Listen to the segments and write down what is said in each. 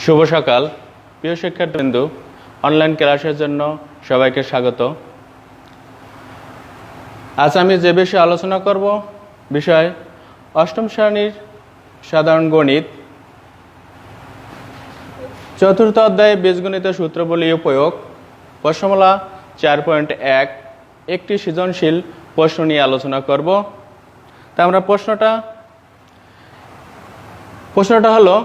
শুভ সকাল প্রিয় শিক্ষার্থীবৃন্দ, অনলাইন ক্লাসের জন্য সবাইকে স্বাগত। আজ আমি যে বিষয়ে আলোচনা করব বিষয় অষ্টম শ্রেণীর সাধারণ গণিত, চতুর্থ অধ্যায়ে বীজগণিতের সূত্রাবলী প্রয়োগ, প্রশ্নমালা 4.1 একটি সৃজনশীল প্রশ্ন নিয়ে আলোচনা করব। তা আমরা প্রশ্নটা হলো,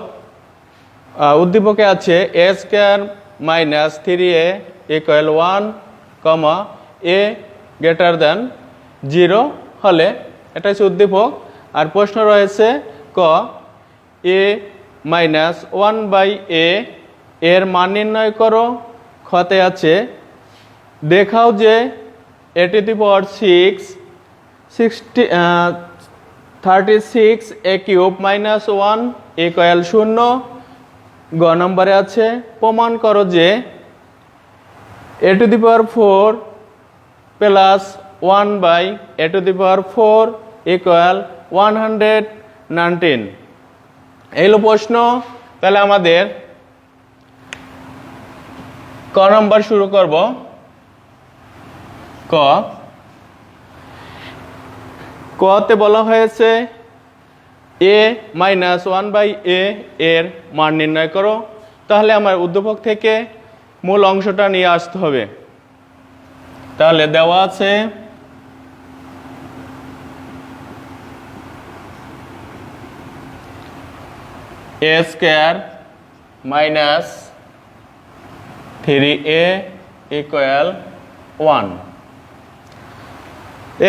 উদ্দীপকে আছে a square minus 3a equal 1, a greater than 0 হলে, এটা হচ্ছে উদ্দীপক। আর প্রশ্ন রয়েছে ক a মাইনাস 1/a এর মান নির্ণয় করো। খতে আছে দেখাও যে a to the power 36 a cube minus 1 equal 0। গ নম্বরে আছে প্রমাণ করো যে a to the power 4 plus 1/a to the power 4 equal 119। এই হলো প্রশ্ন। তাহলে আমাদের ক নম্বর শুরু করব। কতে বলা হয়েছে a মাইনাস 1/a এর মান নির্ণয় করো। তাহলে আমার উদ্দীপক থেকে মূল অংশটা নিয়ে আসতে হবে। তাহলে দেওয়া আছে a square minus 3a equal 1।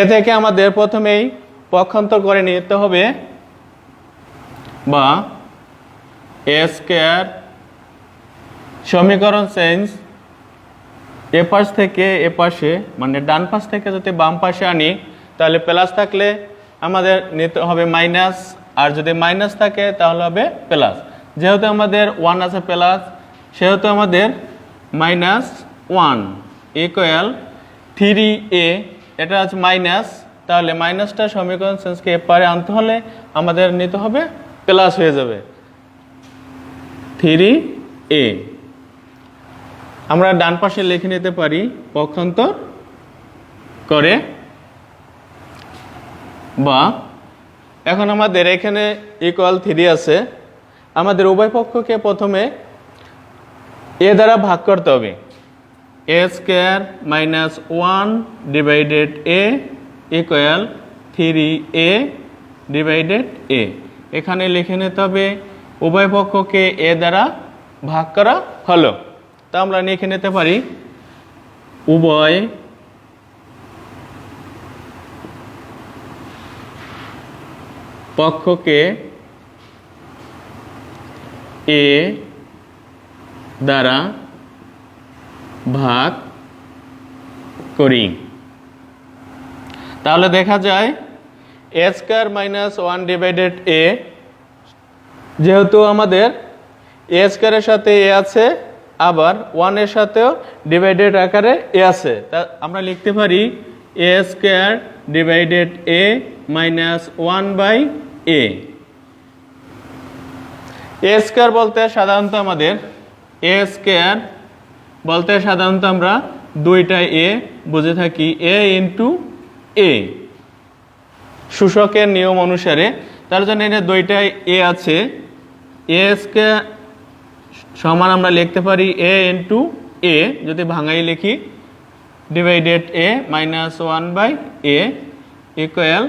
এ থেকে আমাদের প্রথমেই পক্ষান্তর করে নিতে হবে, বা a স্কয়ার সমীকরণ চেঞ্জ এ পাশ থেকে এ পাশে, মানে ডান পাশ থেকে যদি বাম পাশে আনি তাহলে প্লাস থাকলে আমাদের নিতে হবে মাইনাস, আর যদি মাইনাস থাকে তাহলে হবে প্লাস। যেহেতু আমাদের 1 আছে প্লাস, সেহেতু আমাদের -1 ইকুয়াল 3a, এটা আছে মাইনাস। তাহলে মাইনাসটা সমীকরণ চেঞ্জকে এপারে আনতে হলে আমাদের নিতে হবে প্লাস হয়ে যাবে 3a। আমরা ডান পাশে লিখে নিতে পারি পক্ষান্তর করে, বা এখন আমাদের এখানে ইকুয়াল 3 আছে, আমাদের উভয় পক্ষকে প্রথমে a দ্বারা ভাগ করতে হবে। a square minus 1 divided a equal 3a divided a। এখানে লিখে নিতে হবে উভয় পক্ষকে a দ্বারা ভাগ করা হলো। তা আমরা লিখে নিতে পারি উভয় পক্ষকে a দ্বারা ভাগ করি। তাহলে দেখা যায় a square minus 1 divided a, যেহেতু আমাদের a স্কয়ারের সাথে a আছে, আবার 1 এর সাথেও ডিভাইডেড আকারে a আছে, তা আমরা লিখতে পারি a square divided a minus 1/a। a square বলতে সাধারণত আমরা দুইটা a বুঝে থাকি, a ইন্টু a সূচকের নিয়ম অনুসারে। তার জন্য এখানে দুইটাই a আছে, a স্কয়ার সমান আমরা লিখতে পারি a ইন্টু a, যদি ভাঙাই লিখি divided a minus 1/a equal,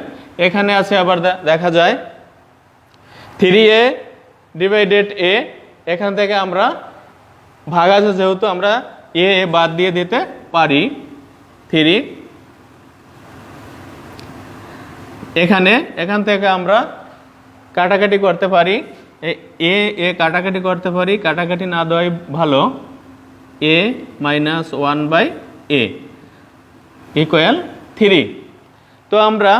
এখানে আছে আবার দেখা যায় 3a ডিভাইডেড a, এখান থেকে আমরা ভাগ আছে যেহেতু আমরা a বাদ দিয়ে দিতে পারি 3। এখান থেকে আমরা কাটাকাটি করতে পারি, এ কাটাকাটি করতে পারি, কাটাকাটি না দেওয়াই ভালো। a minus 1/a equal 3। তো আমরা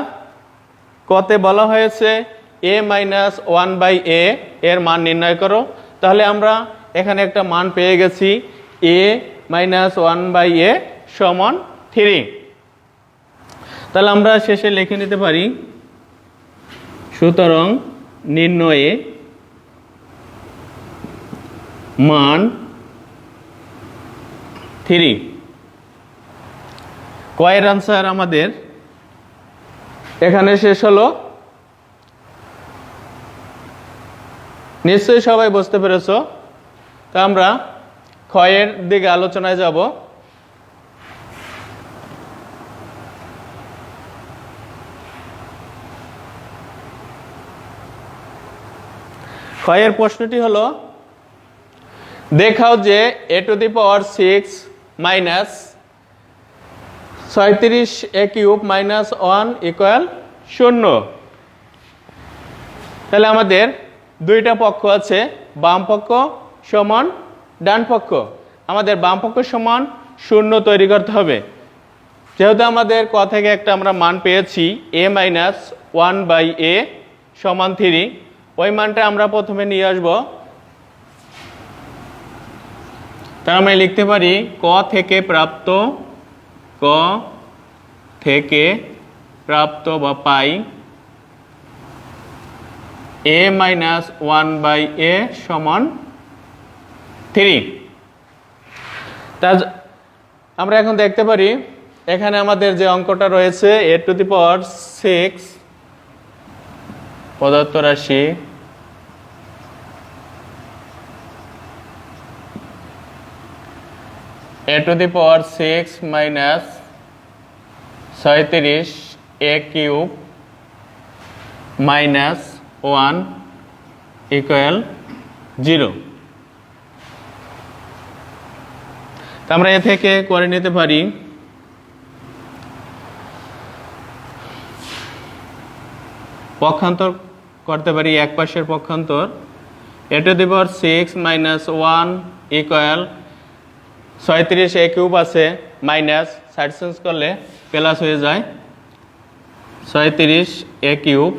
কতে বলা হয়েছে a মাইনাস 1/a এর মান নির্ণয় করো। তাহলে আমরা এখানে একটা মান পেয়ে গেছি, a মাইনাস 1/a সমান 3। তাহলে আমরা শেষে লিখে নিতে পারি সুতরাং নির্ণয়ে মান 3। কয়ের আনসার আমাদের এখানে শেষ হলো। নিশ্চয়ই সবাই বুঝতে পেরেছো। তো আমরা ক্ষয়ের দিকে আলোচনায় যাব। ক্ষয়ের প্রশ্নটি হলো, দেখাও যে a to the power 6 minus 36 a cube minus 1 equal 0। তাহলে আমাদের দুইটা পক্ষ আছে, বাম পক্ষ সমান ডান পক্ষ। আমাদের বাম পক্ষ সমান 0 তৈরি করতে হবে। যেহেতু আমাদের ক থেকে একটা আমরা মান পেয়েছি a মাইনাস 1/a সমান 3, ওই মানটা আমরা প্রথমে নিয়ে আসব। তার আমরা লিখতে পারি ক থেকে প্রাপ্ত বা পাই a মাইনাস 1/a সমান 3। তা আমরা এখন দেখতে পারি এখানে আমাদের যে অঙ্কটা রয়েছে a টু দি পাওয়ার 6 প্রদত্ত রাশি a to the power 6 minus 36 a cube minus 1 equal 0। আমরা এ থেকে করে নিতে পারি পক্ষান্তর করতে পারি, এক পাশের পক্ষান্তর a to the power 6 minus 1 equal 36 a cube আছে মাইনাস 60 চেঞ্জ করলে প্লাস হয়ে যায় 36 a কিউব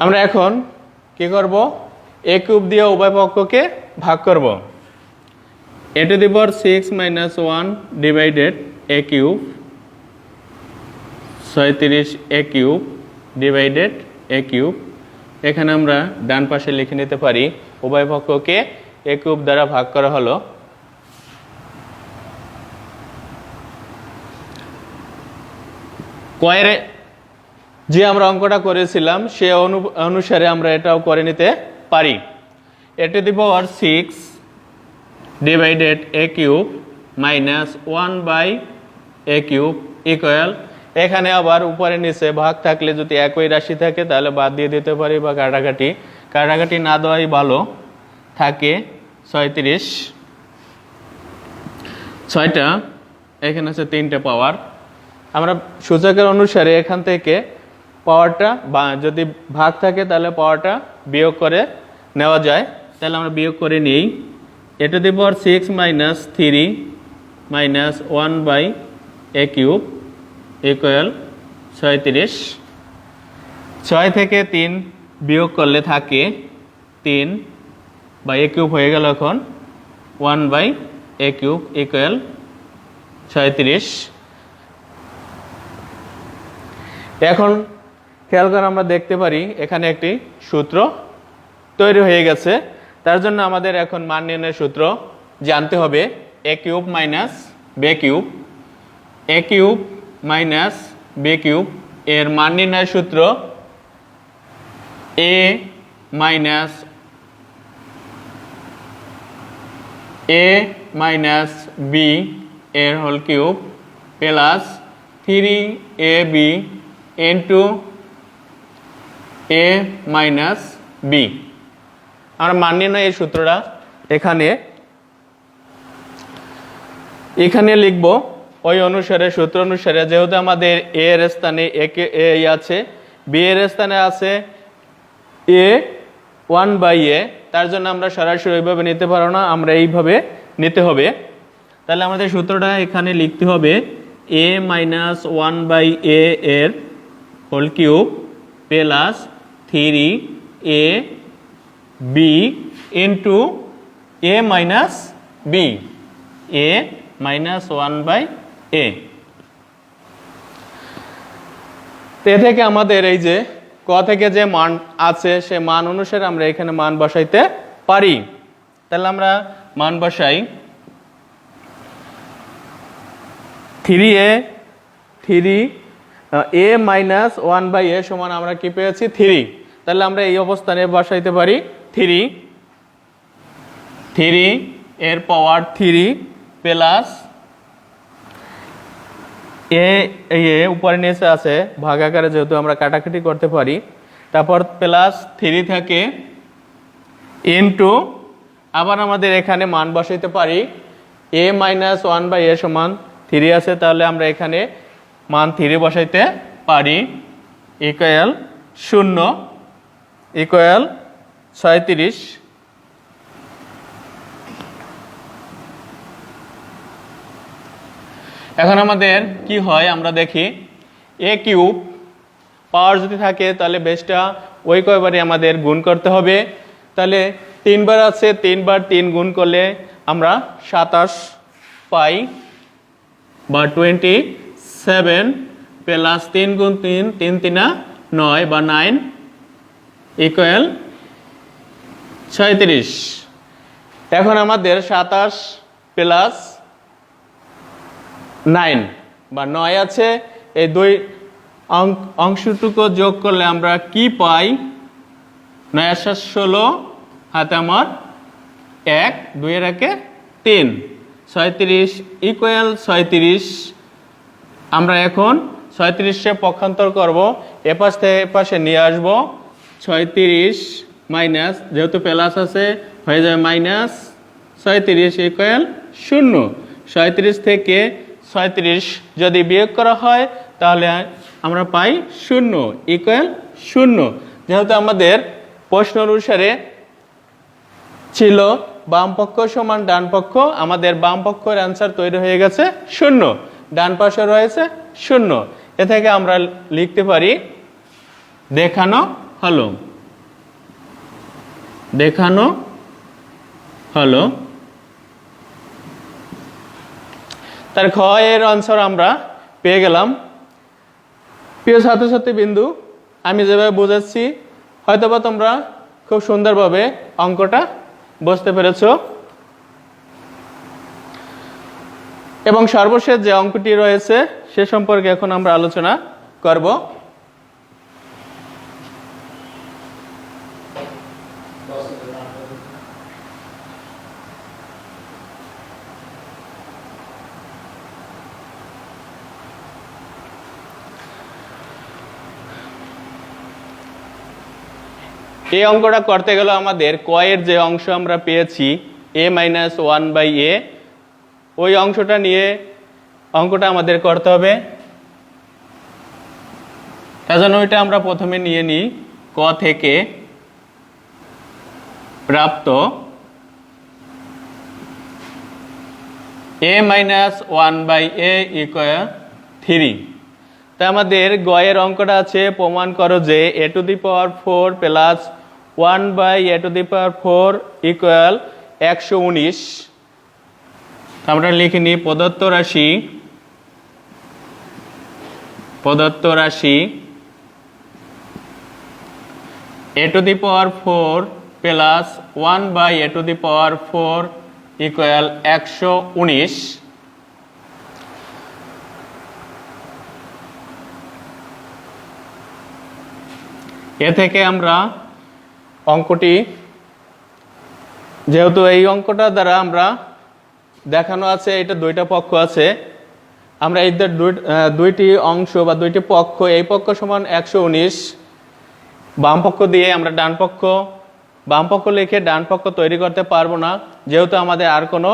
আমরা এখন কি করব, a কিউব দিয়ে উভয় পক্ষকে ভাগ করব। a to the power 6 minus 1 divided a cube 36 a cube divided a cube. এখানে আমরা ডান পাশে লিখে নিতে পারি উভয় পক্ষকে a কিউব দ্বারা ভাগ করা হলো। কয়ের যে আমরা অঙ্কটা করেছিলাম সে অনুসারে আমরা এটাও করে নিতে পারি। a to the power 6 divided a cube minus 1/a cube equal, এখানে আবার উপরে নিচে ভাগ থাকলে যদি একই রাশি থাকে তাহলে বাদ দিয়ে দিতে পারি বা কাটাকাটি না দেওয়াই ভালো। থাকে 36, 6টা, এখানে আছে 3টে পাওয়ার। আমরা সূচকের অনুসারে এখান থেকে পাওয়ারটা বা যদি ভাগ থাকে তাহলে পাওয়ারটা বিয়োগ করে নেওয়া যায়। তাহলে আমরা বিয়োগ করে নিই a to the power 6 minus 3 minus 1/a cube equal 36। 6 থেকে 3 বিয়োগ করলে থাকে 3 বা a কিউব হয়ে গেল এখন 1/a কিউব ইকুয়াল 36। এখন খেয়াল করে আমরা দেখতে পারি এখানে একটি সূত্র তৈরি হয়ে গেছে। তার জন্য আমাদের এখন মান নির্ণয়ের সূত্র জানতে হবে। a cube minus b cube, a cube minus b cube এর মান নির্ণয়ের সূত্র a মাইনাস b এর whole cube plus 3ab into a minus b। আমরা মান নির্ণয়ের সূত্রটা এখানে লিখব ওই অনুসারে, সূত্র অনুসারে। যেহেতু আমাদের a এর স্থানে a আছে, b এর স্থানে আছে a 1/a, তার জন্য আমরা সরাসরি ওইভাবে নিতে পারবো না, আমরা এইভাবে নিতে হবে। তাহলে আমাদের সূত্রটা এখানে লিখতে হবে a মাইনাস 1/a এর whole cube plus 3ab into a minus b, a minus 1/a। তো এ থেকে আমাদের এই যে ক থেকে যে মান আছে সে মান অনুসারে আমরা এখানে মান বসাইতে পারি। তাহলে আমরা মান বসাই 3a 3a মাইনাস 1/a সমান আমরা কি পেয়েছি 3। তাহলে আমরা এই অবস্থানে বসাইতে পারি 3 এর পাওয়ার 3 প্লাস এ উপরে নিচে আছে ভাগ আকারে যেহেতু আমরা কাটাকাটি করতে পারি, তারপর প্লাস 3 থাকে ইনটু আবার আমাদের এখানে মান বসাইতে পারি a মাইনাস 1/a সমান 3 আছে, তাহলে আমরা এখানে মান 3 বসাইতে পারি ইকুয়াল 0 ইকুয়াল 36। এখন আমাদের কি হয় আমরা দেখি a কিউব পাওয়ার যদি থাকে তাহলে বেসটা ওই কয়বারে আমাদের গুণ করতে হবে। তাহলে 3 বার আছে, 3 বার 3 গুণ করলে আমরা 27 পাই বা 27 প্লাস 3 গুণ 3 3 3 9 বা 9 ইকুয়াল 36। এখন আমাদের 27 প্লাস 9 বা 9 আছে, এই দুই অংশটুকু যোগ করলে আমরা কি পাই 9 আর 7 16 হাতে আমার 1 2 এর একে 3 36 ইকুয়াল 36। আমরা এখন 36 পক্ষান্তর করব, এপাশ থেকে এপাশে নিয়ে আসব 36 মাইনাস যেহেতু প্লাস আছে হয়ে যাবে মাইনাস 36 ইকুয়াল 0। 37 থেকে 36 যদি বিয়োগ করা হয় তাহলে আমরা পাই 0 ইকুয়াল 0। যেহেতু আমাদের প্রশ্ন অনুসারে ছিল বাম পক্ষ সমান ডান পক্ষ, আমাদের বাম পক্ষের অ্যান্সার তৈরি হয়ে গেছে 0, ডান পাশে রয়েছে 0। এ থেকে আমরা লিখতে পারি দেখানো হলো, দেখানো হলো। তার খ এর আনসার আমরা পেয়ে গেলাম। প্রিয় ছাত্রছাত্রী বিন্দু, আমি যেভাবে বোঝাচ্ছি হয়তোবা তোমরা খুব সুন্দরভাবে অঙ্কটা বুঝতে পেরেছো। এবং সর্বশেষ যে অঙ্কটি রয়েছে সে সম্পর্কে এখন আমরা আলোচনা করব। এই অঙ্কটা করতে গেলে আমাদের কয়ের যে অংশ আমরা পেয়েছি a মাইনাস 1/a ওই অংশটা নিয়ে অঙ্কটা আমাদের করতে হবে। তার জন্য ওইটা আমরা প্রথমে নিয়ে নিই ক থেকে প্রাপ্ত a মাইনাস 1/a ইকুয়াল 3। তা আমাদের গয়ের অঙ্কটা আছে প্রমাণ করো যে a to the power 4 plus 1/a to the power 4 equal 119। আমরা লিখে নিই প্রদত্ত রাশি a to the power 4 plus 1/a to the power 4 equal 119। এ থেকে আমরা অঙ্কটি যেহেতু এই অঙ্কটা দ্বারা আমরা দেখানো আছে এটা দুইটা পক্ষ আছে, আমরা এই দুইটি অংশ বা দুইটি পক্ষ, এই পক্ষ সমান 119, বাম পক্ষ দিয়ে আমরা ডান পক্ষ বাম পক্ষ লিখে ডান পক্ষ তৈরি করতে পারবো না, যেহেতু আমাদের আর কোনো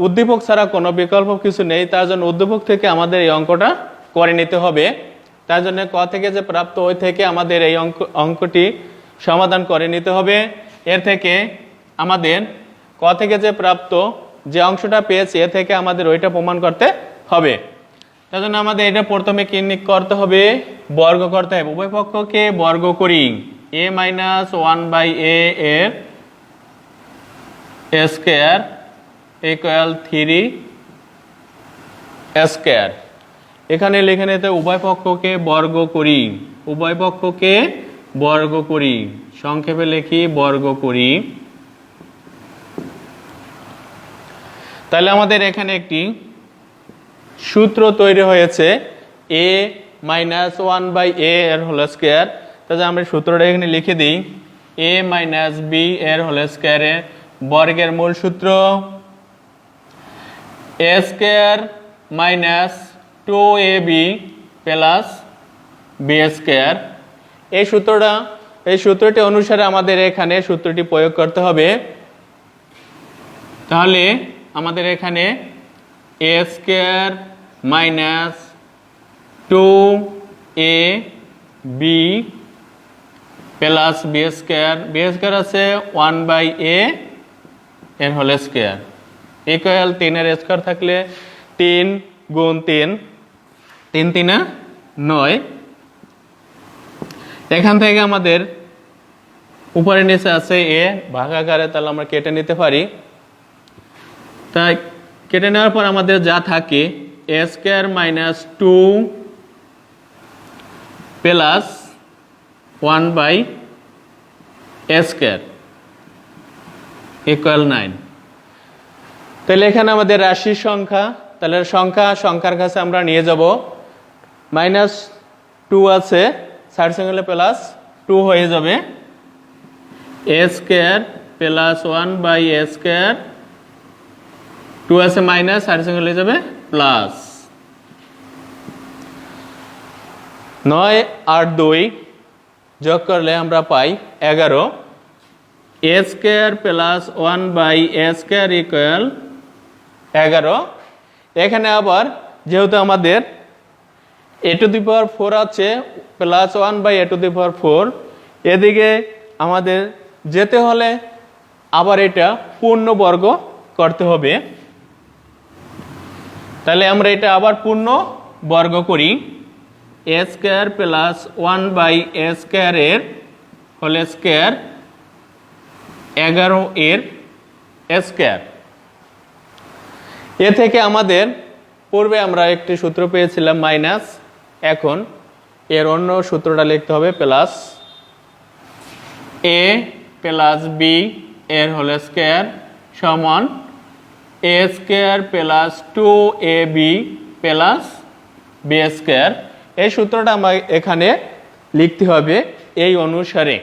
উদ্দীপক ছাড়া কোনো বিকল্প কিছু নেই। তার জন্য উদ্দীপক থেকে আমাদের এই অঙ্কটা করে নিতে হবে। তার জন্য ক থেকে যে প্রাপ্ত ওই থেকে আমাদের এই অঙ্কটি সমাধান করে নিতে হবে। এর থেকে আমাদের ক থেকে যে প্রাপ্ত যে অংশটা পেয়েছি এ থেকে আমাদের ওইটা প্রমাণ করতে হবে। তার জন্য আমাদের এটা প্রথমে কি করতে হবে, বর্গ করতে হবে। উভয় পক্ষকে বর্গ করি, a মাইনাস 1/a এর স্কয়ার ইকুয়াল 3 স্কয়ার এখানে লিখে নিতে উভয় পক্ষকে বর্গ করি, উভয় পক্ষকে বর্গ করি, সংক্ষেপে লিখি বর্গ করি। তাহলে আমাদের এখানে একটি সূত্র তৈরি হয়েছে a মাইনাস 1/a এর হোল স্কয়ার। তাহলে আমরা সূত্রটা এখানে লিখে দিই, a মাইনাস b এর হোল স্কয়ারের বর্গের মূল সূত্র a square minus 2ab plus b square. এই সূত্রটি অনুসারে আমাদের এখানে সূত্রটি প্রয়োগ করতে হবে। তাহলে আমাদের এখানে a square minus 2ab plus b square আছে 1/a এর হোল স্কয়ার ইকুয়াল 3 এর স্কয়ার থাকলে 3 গুণ 3, 3 3 9। এখান থেকে আমাদের উপরে নিচে আছে a ভাগাকারে, তাহলে আমরা কেটে নিতে পারি। তাই কেটে নেওয়ার পর আমাদের যা থাকে a square minus 2 plus 1/a square equal 9। তাহলে এখানে আমাদের রাশির সংখ্যা, তাহলে সংখ্যার কাছে আমরা নিয়ে যাব, মাইনাস 2 আছে, সাইড সঙ্গে প্লাস 2 হয়ে যাবে, a square plus 1/a square, 2 আছে মাইনাস, সাইড সঙ্গে হয়ে যাবে প্লাস 9 আর 2 যোগ করলে আমরা পাই 11, a square plus 1/a square equal 11। এখানে আবার যেহেতু আমাদের a টু দি পাওয়ার 4 আছে plus 1/a to the power 4, এদিকে আমাদের যেতে হলে আবার এটা পূর্ণ বর্গ করতে হবে। তাহলে আমরা এটা আবার পূর্ণ বর্গ করি, a square plus 1/a square এর হোল স্কয়ার 11 এর স্কয়ার। এ থেকে আমাদের পূর্বে আমরা একটি সূত্র পেয়েছিলাম মাইনাস, এখন এর অন্য সূত্রটা লিখতে হবে প্লাস, a প্লাস b এর হোল স্কয়ার সমান a square plus 2ab plus b square. এই সূত্রটা আমার এখানে লিখতে হবে এই অনুসারে।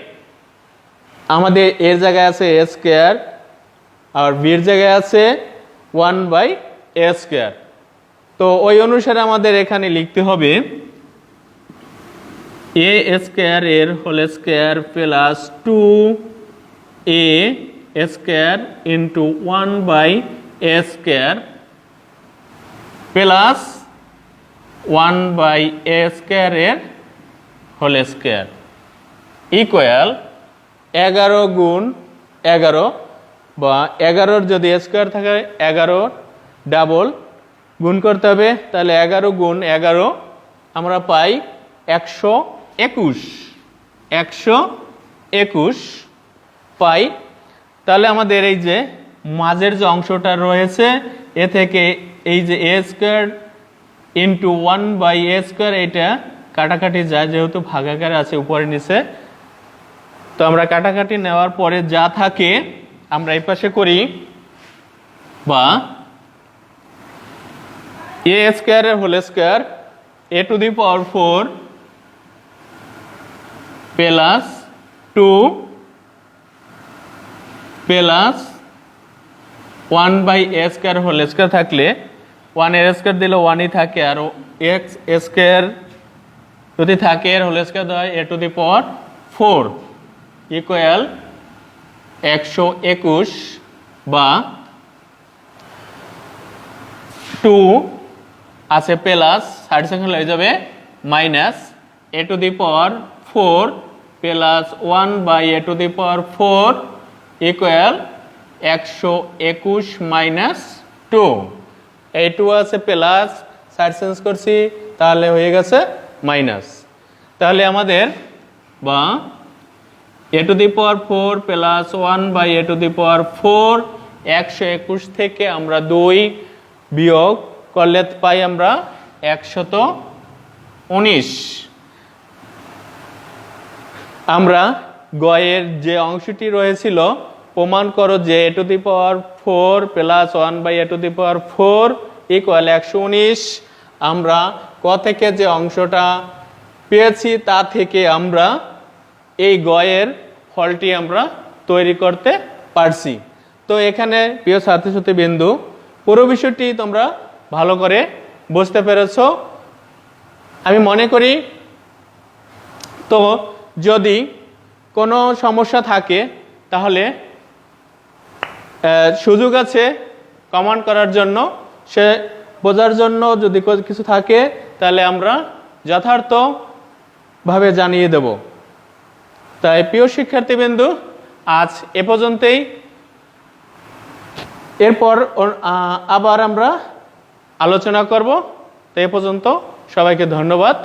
আমাদের এর জায়গায় আছে a স্কয়ার আর b এর জায়গায় আছে 1/a স্কয়ার। তো ওই অনুসারে আমাদের এখানে লিখতে হবে a স্কয়ার এর whole square plus 2a square into 1/a square plus 1/a square এর হোল স্কয়ার ইকুয়াল 11 গুণ 11, বা 11-র যদি স্কয়ার থাকে 11 ডাবল গুণ করতে হবে, তাহলে 11 গুণ 11 আমরা পাই 121 পাই। তাহলে আমাদের এই যে মাঝের যে অংশটা রয়েছে এ থেকে এই যে a square into 1/a square এটা কাটাকাটি যায়, যেহেতু ভাগাকার আছে উপরে নিচে, তো আমরা কাটাকাটি নেওয়ার পরে যা থাকে আমরা এই পাশে করি, বা a স্কয়ার এর whole square a to the power 4 plus 2 plus 1/a square whole square থাকলে 1 এর স্কয়ার দিলে 1ই থাকে, আর x স্কয়ার যদি থাকে এর হোল স্কয়ার হয় a to the power 4 equal 121, বা 2 আছে প্লাস সাইড সেকশন হয়ে যাবে minus a to the power 4 plus 1/a to the power 4 equal 121 minus 2। এই 2 আছে প্লাস, সাইড চেঞ্জ করছি তাহলে হয়ে গেছে মাইনাস। তাহলে আমাদের বা a to the power 4 plus 1/a to the power 4 121 থেকে আমরা 2 বিয়োগ করলে পাই আমরা 119। আমরা গয়ের যে অংশটি রয়েছিল প্রমাণ করো যে a⁴ প্লাস 1/a⁴ ইকুয়াল 119। আমরা ক থেকে যে অংশটা পেয়েছি তা থেকে আমরা এই গয়ের ফলটি আমরা তৈরি করতে পারছি। তো এখানে প্রিয় ছাত্রছাত্রী বিন্দু পুরো বিষয়টি তোমরা ভালো করে বুঝতে পেরেছো আমি মনে করি। তো যদি কোনো সমস্যা থাকে তাহলে সুযোগ আছে কমেন্ট করার জন্য, সে বোঝার জন্য যদি কিছু থাকে তাহলে আমরা যথার্থভাবে জানিয়ে দেব। তাই প্রিয় শিক্ষার্থীবৃন্দু আজ এ পর্যন্তই। এরপর আবার আমরা আলোচনা করব। তো এ পর্যন্ত সবাইকে ধন্যবাদ।